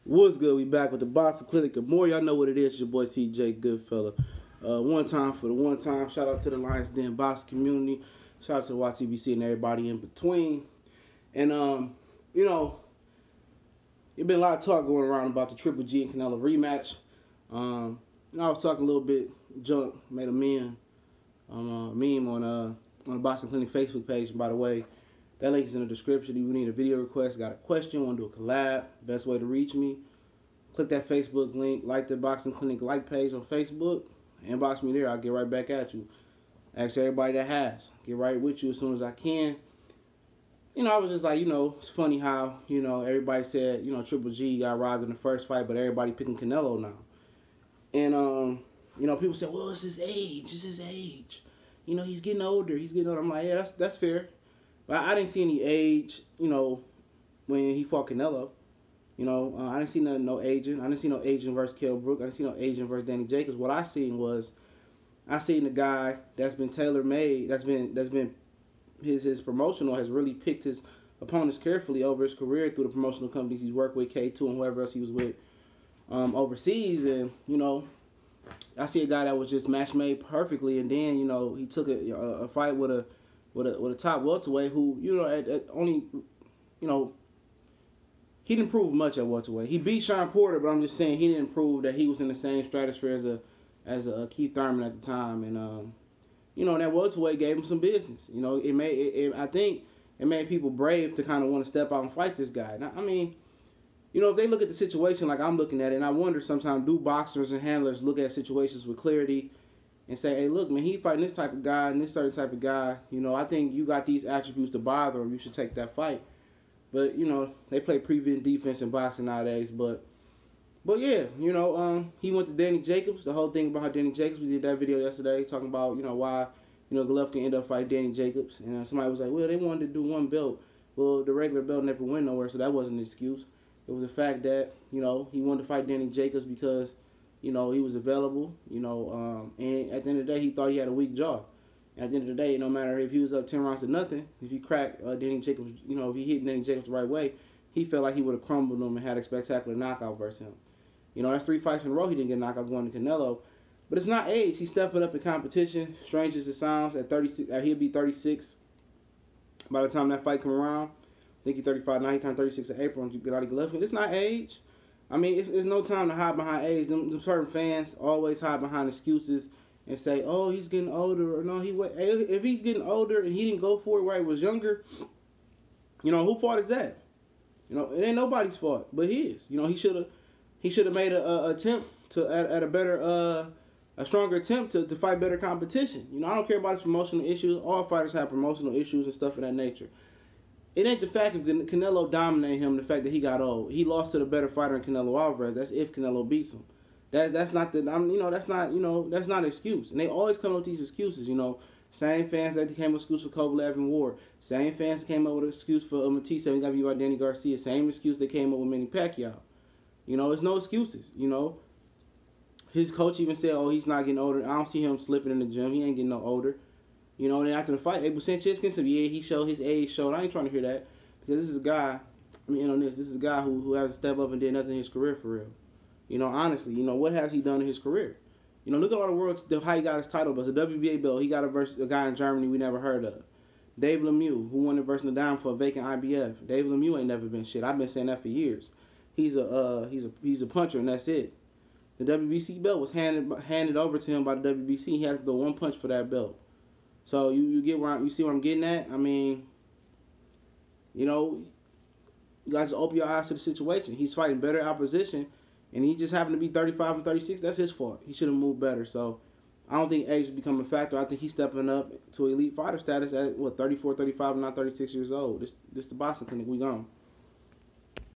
What's good? We back with the Boxing Clinic. Good morning. Y'all know what it is. Your boy TJ Goodfella. One time for the one time. Shout out to the Lions Den boxing community. Shout out to the YTBC and everybody in between. And you know, there's been a lot of talk going around about the Triple G and Canelo rematch. I was talking a little bit junk, made a meme on the Boxing Clinic Facebook page. And by the way, that link is in the description. If you need a video request, got a question, want to do a collab, best way to reach me, click that Facebook link, like the Boxing Clinic like page on Facebook, inbox me there. I'll get right back at you. Ask everybody that has. Get right with you as soon as I can. I was just like, it's funny how, everybody said, Triple G got robbed in the first fight, but everybody picking Canelo now. And, people say, well, it's his age. It's his age. He's getting older. I'm like, yeah, that's fair. But I didn't see any age, when he fought Canelo. I didn't see no aging. I didn't see no aging versus Kell Brook. I didn't see no aging versus Danny Jacobs. What I seen the guy that's been tailor-made, that's been his promotional, has really picked his opponents carefully over his career through the promotional companies he's worked with, K2 and whoever else he was with overseas. And, I see a guy that was just match made perfectly, and then, he took a fight with a top welterweight who, he didn't prove much at welterweight. He beat Sean Porter, but I'm just saying he didn't prove that he was in the same stratosphere as a Keith Thurman at the time. And that welterweight gave him some business. I think it made people brave to kind of want to step out and fight this guy. Now, if they look at the situation like I'm looking at it, and I wonder sometimes, do boxers and handlers look at situations with clarity and say, hey, look, man, he fighting this type of guy and this certain type of guy. I think you got these attributes to bother him. You should take that fight. But, they play prevent defense in boxing nowadays. But yeah, he went to Danny Jacobs. The whole thing about how Danny Jacobs, we did that video yesterday talking about, why, Golovkin ended up fighting Danny Jacobs. And somebody was like, well, they wanted to do one belt. Well, the regular belt never went nowhere, so that wasn't an excuse. It was the fact that, he wanted to fight Danny Jacobs because, he was available, and at the end of the day, he thought he had a weak jaw. And at the end of the day, no matter if he was up 10 rounds to nothing, if he cracked Danny Jacobs, if he hit Danny Jacobs the right way, he felt like he would have crumbled him and had a spectacular knockout versus him. That's 3 fights in a row he didn't get knocked out going to Canelo. But it's not age. He's stepping up in competition. Strange as it sounds, at 36, he'll be 36 by the time that fight come around. I think he's 35 now. He turned 36 in April on Gennady Golovkin. It's not age. It's no time to hide behind age. Them certain fans always hide behind excuses and say, oh, he's getting older. Or no, if he's getting older and he didn't go for it while he was younger, who fault is that? It ain't nobody's fault, but his. He should have made a attempt to at a better, a stronger attempt to fight better competition. I don't care about his promotional issues. All fighters have promotional issues and stuff of that nature. It ain't the fact of Canelo dominating him, the fact that he got old. He lost to the better fighter in Canelo Alvarez. That's if Canelo beats him. That's not an excuse. And they always come up with these excuses. Same fans that came up with excuse for Kovalev and Ward. Same fans came up with an excuse for Matisse when he got beat by Danny Garcia. Same excuse they came up with Manny Pacquiao. It's no excuses. His coach even said, oh, he's not getting older. I don't see him slipping in the gym. He ain't getting no older. And then after the fight, Abel Sanchez can say, yeah, he showed his age showed. I ain't trying to hear that. Because this is a guy, this is a guy who has to step up and did nothing in his career for real. Honestly, what has he done in his career? Look at all the world, how he got his title belts. The WBA belt, he got a versus a guy in Germany we never heard of. Dave Lemieux, who won the versus Nadal for a vacant IBF. Dave Lemieux ain't never been shit. I've been saying that for years. He's a puncher, and that's it. The WBC belt was handed over to him by the WBC. He had to throw one punch for that belt. So you see what I'm getting at? You guys open your eyes to the situation. He's fighting better opposition, and he just happened to be 35 and 36. That's his fault. He should have moved better. So I don't think age has become a factor. I think he's stepping up to elite fighter status at 34, 35, and not 36 years old. This the Boxing Clinic. We gone.